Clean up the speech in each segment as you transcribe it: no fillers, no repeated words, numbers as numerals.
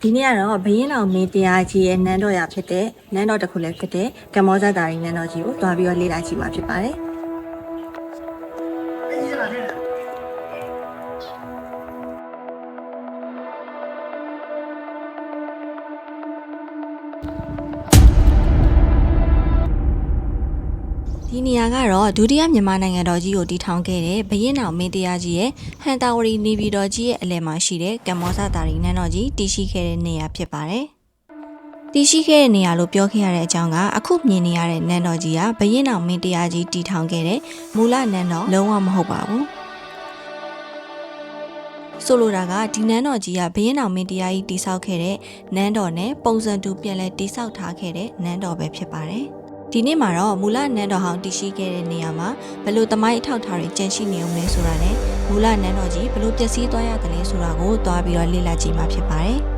ဒီနေ့ကတော့ဘရင်တော်မင်းတရားကြီးရဲ့နန်းတော်ရဖြစ်တဲ့နန်းတော်တစ်ခုလည်းဖြစ်တဲ့ကမ္ဘောဇတာရီနန်းတော်ကြီးကိုတွားပြီးတော့လေ့လာကြည့်မှာဖြစ်ပါတယ်ဒီနေရာကတော့ဒုတိယမြန်မာနိုင်ငံတော်ကြီးကိုတည်ထောင်ခဲ့တဲ့ဘရင်တော်မင်းတရားကြီးရဲ့ဟန်တာဝရီနေပြည်တော်ကြီးရဲ့အလယ်မှာရှိတဲ့ကမ္ဘောဇတာရီနန်းတော်ကြီးတည်ရှိခဲ့တဲ့နေရာဖြစ်ပါတယ်။တည်ရှိခဲ့တဲ့နေရာလို့ပြောခဲ့ရတဲ့အကြောင်းကအခုမြင်နေရတဲ့နန်းတော်ကြီးကဘရင်တော်မင်းတရားကြီးတည်ထောင်ခဲ့တဲ့မူလနန်းတော်လုံးဝမဟုတ်ပါဘူး။ဆိုလိုတာကဒီနန်းတော်ကြီးကဘရင်တော်မင်းတရားကြီးတည်ဆောက်ခဲ့တဲ့နန်းတော်နဲ့ပုံစံတူပြန်လဲတည်ဆောက်ထားခဲ့တဲ့နန်းတော်ပဲဖြစ်ပါတယ်။ဒီနေ့မှာတော့မူလနန်းတော်ဟောင်းတည်ရှိခဲ့တဲ့နေရာမှာဘယ်လိုသမိုင်းအထောက်အထားတွေကျန်ရှိနေအောင်လဲဆိုတာနဲ့မူလနန်းတော်ကြီးဘယ်လိုပျက်စီးသွားရတယ်လဲဆိုတာကိုတွားပြီးတော့လေ့လာကြည့်မှာဖြစ်ပါတယ်။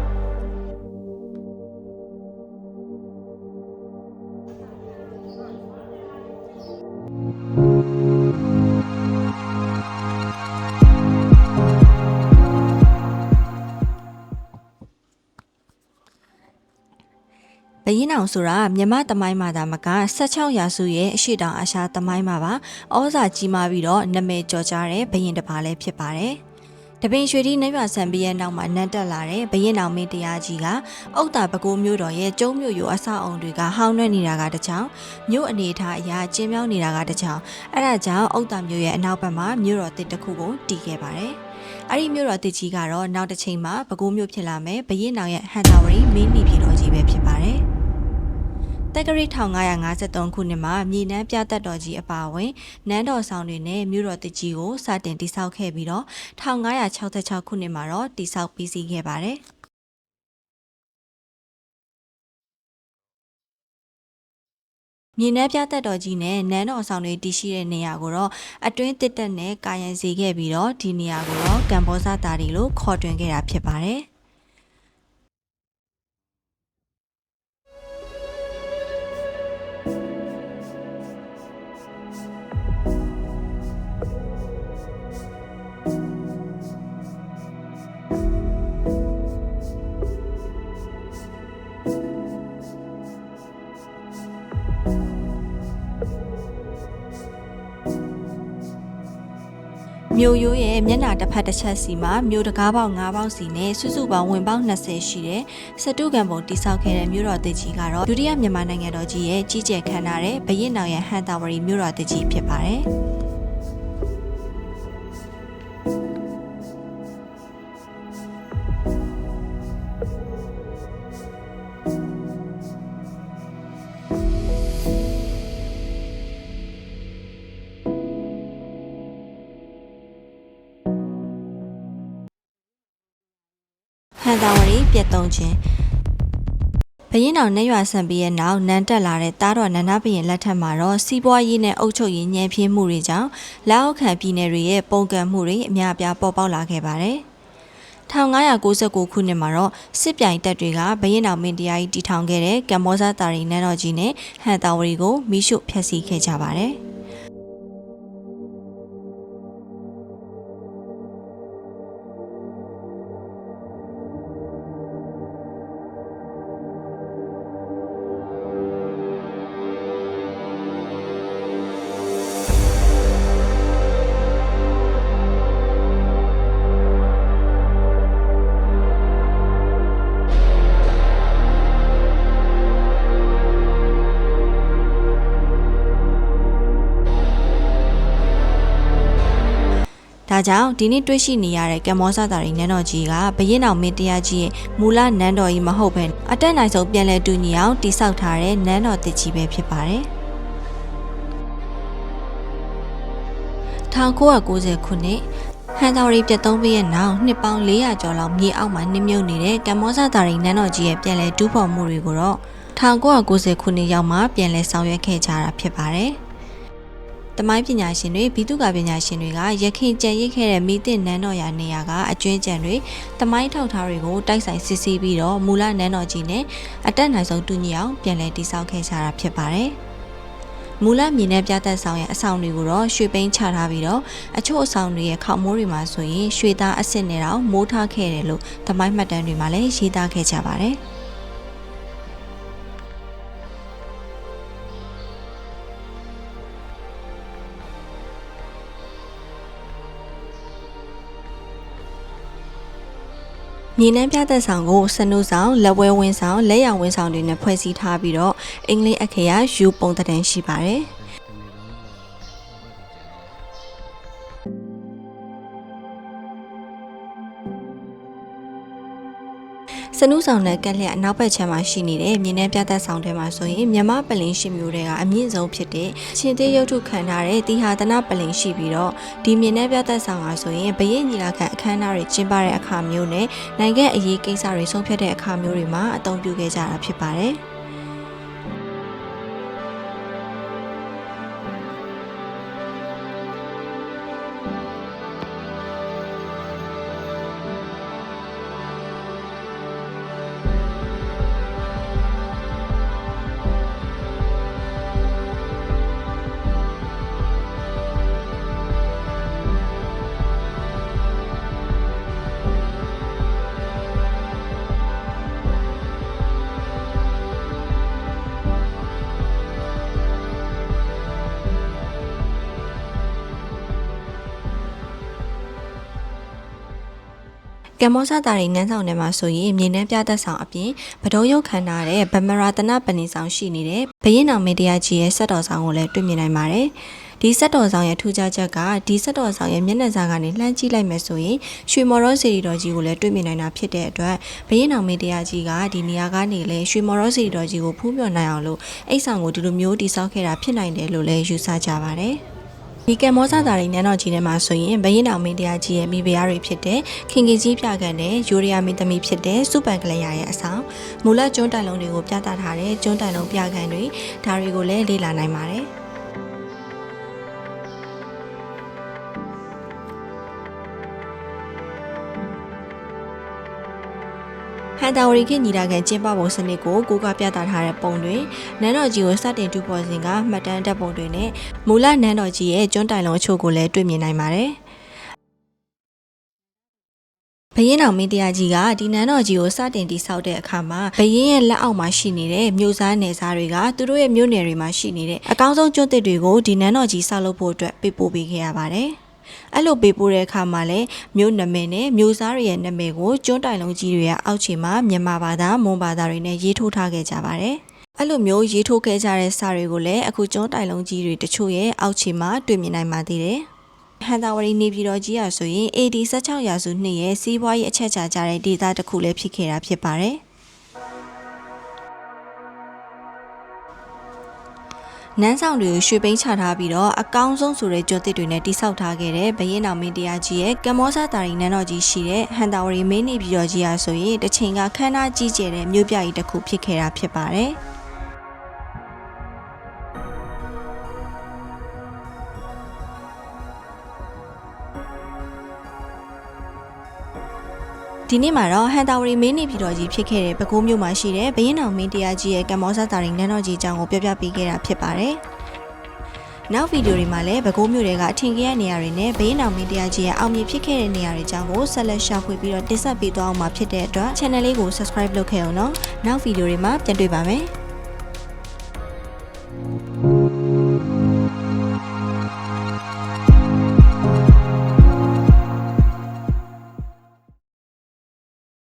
ဘရင်အောင်ဆိုတာမြန်မာသမိုင်းမှာဒါမက16ရာစုရဲ့အရှိတောင်အာရှသမိုင်းမှာပါဩဇာကြီးမားပြီးတော့နာမည်ကျော်ကြားတဲ့ဘရင်တစ်ပါးလည်းဖြစ်ပါတယ်။တပင်ရွှေတိနတ်ရွာဆံပြီးရဲ့နောက်မှာနန်းတက်လာတဲ့ဘရင်အောင်မင်းတရားကြီးကအုတ်တာပဲခူးမြို့တော်ရဲ့ကျုံးမြို့ရိုအဆောက်အုံတွေကဟောင်းနှွဲနေတာကတကြောင်မြို့အနေထားအရာကျင်းမြောင်းနေတာကတကြောင်အဲ့ဒါကြောင့်အုတ်တာမြို့ရဲ့အနောက်ဘက်မှာမြို့တော်တစ်တစ်ခုကိုတည်ခဲ့ပါတယ်။အဲ့ဒီမြို့တော်တစ်ကြီးကတော့နောက်တစ်ချိန်မှာပဲခူးမြို့ဖြစ်လာမယ်ဘရင်အောင်ရဲ့ဟန်တာဝရီမင်းမိပြည်တော်ကြီးပဲဖြစ်ပါတယ်။တက္ကရာ1553ခုနှစ်မှာမြေနန်းပြသက်တော်ကြီးအပါအဝင်နန်းတော်ဆောင်တွေနဲ့မြို့တော်တကြီးကိုစတင်တည်ဆောက်ခဲ့ပြီးတော့1566ခုနှစ်မှာတော့တည်ဆောက်ပြီးစီးခဲ့ပါတယ်။မြေနန်းပြသက်တော်ကြီးနဲ့နန်းတော်ဆောင်တွေတည်ရှိတဲ့နေရာကိုတော့အတွင်းတစ်တက်နဲ့ကာယံစေခဲ့ပြီးတော့ဒီနေရာကိုတော့ကမ္ဘောဇတာရီလို့ခေါ်တွင်ခဲ့တာဖြစ်ပါတယ်။မြို့ရိုးရဲ့မျက်နှာတစ်ဖက်တစ်ချက်စီမှာမြို့တကားပေါက်9ပေါက်စီနဲ့စုစုပေါင်းဝင်ပေါက်20ရှိတဲ့စတုကံပုံတိဆောက်ခဲ့တဲ့မြို့တော်တစ်ကြီးကတော့ဒုတိယမြန်မာနိုင်ငံတော်ကြီးရဲ့ကြီးကျယ်ခမ်းနားတဲ့ဘရင်အောင်ရဲ့ဟန်တာဝရီမြို့တော်တစ်ကြီးဖြစ်ပါတယ်။ဟန်တာဝရီပြတ်သုံးခြင်းဘရင်တော်နတ်ရွာဆံပြီးရဲ့နောက်နန်းတက်လာတဲ့တားတော်နန္ဒဘရင်လက်ထက်မှာတော့စီးပွားရေးနဲ့အုပ်ချုပ်ရေးညံ့ဖျင်းမှုတွေကြောင့်လက်အောက်ခံပြည်နယ်တွေရဲ့ပုံကံမှုတွေအများအပြားပေါ်ပေါက်လာခဲ့ပါတယ်။1599ခုနှစ်မှာတော့စစ်ပြိုင်တပ်တွေကဘရင်တော်မင်းတရားကြီးတည်ထောင်ခဲ့တဲ့ကမ္ဘောဇတာရီနန်းတော်ကြီးနဲ့ဟန်တာဝရီကိုမိရှုဖျက်ဆီးခဲ့ကြပါတယ်။ဒါကြောင့်ဒီနေ့တွေ့ရှိနေရတဲ့ကမ္ဘောဇတာရီနန်းတော်ကြီးကဘရင်အောင်မင်းတရားကြီးရဲ့မူလနန်းတော်ကြီးမဟုတ်ဘဲအတက်နိုင်ဆုံးပြန်လည်တူညီအောင်တည်ဆောက်ထားတဲ့နန်းတော်တစ်ကြီးပဲဖြစ်ပါတယ်။1990ခုနှစ်ဟန်တာဝရီပြတ်သုံးပြီးရဲ့နောက်နှစ်ပေါင်း400ကျော်လောက်မြေအောက်မှာနှိမ့်မြုပ်နေတဲ့ကမ္ဘောဇတာရီနန်းတော်ကြီးရဲ့ပြန်လည်တူးဖော်မှုတွေကိုတော့1990ခုနှစ်ရောက်မှပြန်လည်ဆောင်ရွက်ခဲ့ကြတာဖြစ်ပါတယ်။တမိုင်းပညာရှင်တွေဘီတုကပညာရှင်တွေကရခင်ကြံရစ်ခဲ့တဲ့မိသစ်နန်းတော်ရာနေရာကအကျွင်းကြံတွေတမိုင်းထောက်ထားတွေကိုတိုက်ဆိုင်စစ်ဆေးပြီးတော့မူလနန်းတော်ကြီးနဲ့အတက်နိုင်ဆုံးတူညီအောင်ပြန်လည်တည်ဆောက်ခဲ့ကြတာဖြစ်ပါတယ်။ မူလမြေနဲ့ပြသက်ဆောင်ရဲ့အဆောင်တွေကိုတော့ရွှေပိန်းချထားပြီးတော့အချို့အဆောင်တွေရဲ့ခေါက်မိုးတွေမှာဆိုရင်ရွှေသားအစ်စ်နဲ့တော့မိုးထားခဲ့တယ်လို့သမိုင်းမှတ်တမ်းတွေမှာလည်းရေးသားခဲ့ကြပါတယ်မြေနှမ်းပြသက်ဆောင်ကိုစနုဆောင်လက်ဝဲဝင်းဆောင်လက်ရောင်ဝင်းဆောင်တွေနဲ့ဖွဲ့စည်းထားပြီးတော့အင်္ဂလိပ်အခရာယူပုံတန်ရှိပါတယ်စနုဆောင်နဲ့ကက်လျက်အနောက်ဘက်ခြမ်းမှာရှိနေတဲ့မြေနှမ်းပြသက်ဆောင်ထဲမှာဆိုရင်မြမပလင်ရှိမျိုးတွေကအမြင့်ဆုံးဖြစ်တဲ့ရှင်သေးရုပ်ထုခံထားတဲ့တီဟာသနပလင်ရှိပြီးတော့ဒီမြေနှမ်းပြသက်ဆောင်ဟာဆိုရင်ဘရင်ညီလာခံအခမ်းအနားတွေကျင်းပတဲ့အခါမျိုးနဲ့နိုင်ငံအရေးကိစ္စတွေဆုံးဖြတ်တဲ့အခါမျိုးတွေမှာအသုံးပြုခဲ့ကြတာဖြစ်ပါတယ်ကမ္ဘောဇတာရီနန်းဆောင်ထဲမှာဆိုရင်မြေနှမ်းပြသက်ဆောင်အပြင်ဗဒုံရုပ်ခန္ဓာတဲ့ဗမရာတနပဏိဆောင်ရှိနေတဲ့ဘရင်တော်မင်းတရားကြီးရဲ့ဆက်တော်ဆောင်ကိုလည်းတွေ့မြင်နိုင်ပါတယ်။ဒီဆက်တော်ဆောင်ရဲ့ထူးခြားချက်ကဒီဆက်တော်ဆောင်ရဲ့မျက်နှာစာကနေလှမ်းကြည့်လိုက်မယ်ဆိုရင်ရွှေမော်ရောစီရီတော်ကြီးကိုလည်းတွေ့မြင်နိုင်တာဖြစ်တဲ့အတွက်ဘရင်တော်မင်းတရားကြီးကဒီနေရာကနေလည်းရွှေမော်ရောစီရီတော်ကြီးကိုဖူးမြော်နိုင်အောင်လို့အိတ်ဆောင်ကိုဒီလိုမျိုးတည်ဆောက်ခဲ့တာဖြစ်နိုင်တယ်လို့လည်းယူဆကြပါတယ်။ဒီကမ္ဘောဇတာရီနန်းတော်ကြီးထဲမှာဆိုရင်ဘရင်တော်မင်းတရားကြီးရဲ့မိဖုရားတွေဖြစ်တဲ့ခင်ကြီးကြီးပြကန်တဲ့ယူရီယာမင်းသမီးဖြစ်တဲ့စုပန်ကလေးရရဲ့အဆောင်မူလကျွန်းတိုင်လုံးတွေကိုပြသထားတဲ့ကျွန်းတိုင်လုံးပြကန်တွေဒါတွေကိုလည်းလေ့လာနိုင်ပါတယ်ဟန်တာဝရီခေညီလာခံကျင်းပပုံစနစ်ကိုကိုကပြသထားတဲ့ပုံတွေနန်းတော်ကြီးကိုစတင်တူပေါ်စဉ်ကမှတ်တမ်းတပ်ပုံတွေနဲ့မူလနန်းတော်ကြီးရဲ့ကျွန်းတိုင်လုံးအချို့ကိုလည်းတွေ့မြင်နိုင်ပါတယ်ဘရင်တော်မင်းတရားကြီးကဒီနန်းတော်ကြီးကိုစတင်တည်ဆောက်တဲ့အခါမှာဘရင်ရဲ့လက်အောက်မှာရှိနေတဲ့မြို့စားနယ်စားတွေကသူတို့ရဲ့မြို့နယ်တွေမှာရှိနေတဲ့အကောင်းဆုံးကျွန်းသစ်တွေကိုဒီနန်းတော်ကြီးဆောက်လုပ်ဖို့အတွက်ပေးပို့ပေးခဲ့ရပါတယ်အဲ့လိုပေးပို့တဲ့အခါမှာလည်းမြို့နာမည်နဲ့မြို့စားတွေရဲ့နာမည်ကိုကျွန်းတိုင်လုံးကြီးတွေရဲ့အောက်ခြေမှာမြန်မာဘာသာမွန်ဘာသာတွေနဲ့ရေးထိုးထားခဲ့ကြပါတယ်။အဲ့လိုမျိုးရေးထိုးခဲ့ကြတဲ့စာတွေကိုလည်းအခုကျွန်းတိုင်လုံးကြီးတွေတချို့ရဲ့အောက်ခြေမှာတွေ့မြင်နိုင်ပါသေးတယ်။ဟန်တာဝရီနေပြည်တော်ကြီးရဆိုရင် AD 16ရာစုနှစ်ရဲ့စီးပွားရေးအချက်ချာကြတဲ့ဒေသတစ်ခုလည်းဖြစ်ခဲ့တာဖြစ်ပါတယ်။နန်းဆောင်တွေကိုရွှေပိန်းချထားပြီးတော့အကောင်းဆုံးဆိုတဲ့ကျွန်းသစ်တွေနဲ့တိစောက်ထားခဲ့တဲ့ဘရင်တော်မင်းတရားကြီးရဲ့ကမ္ဘောဇတာရီနန်းတော်ကြီးရှိတဲ့ဟန်တာဝရီမင်းနေပြည်တော်ကြီးဟာဆိုရင်တစ်ချိန်ကခမ်းနားကြီးကျယ်တဲ့မြို့ပြကြီးတစ်ခုဖြစ်ခဲ့တာဖြစ်ပါတယ်။ဒီနေ့မှာတော့ဟန်တာဝရီမင်းနေပြည်တော်ကြီးဖြစ်ခဲ့တဲ့ပဲခူးမြို့မှာရှိတဲ့ဘရင်တော်မင်းတရားကြီးရဲ့ကမ္ဘောဇတာရီနန်းတော်ကြီးအကြောင်းကိုပြောပြပေးခဲ့တာဖြစ်ပါတယ်။နောက်ဗီဒီယိုတွေမှာလည်းပဲခူးမြို့တွေကအထင်ကြီးတဲ့နေရာတွေနဲ့ဘရင်တော်မင်းတရားကြီးရဲ့အောင်မြင်ဖြစ်ခဲ့တဲ့နေရာတွေအကြောင်းကိုဆက်လက်ရှာဖွေပြီးတော့တင်ဆက်ပေးသွားအောင်မှာဖြစ်တဲ့အတွက် channel လေးကို subscribe လုပ်ခဲ့အောင်နော်။နောက်ဗီဒီယိုတွေမှာပြန်တွေ့ပါမယ်။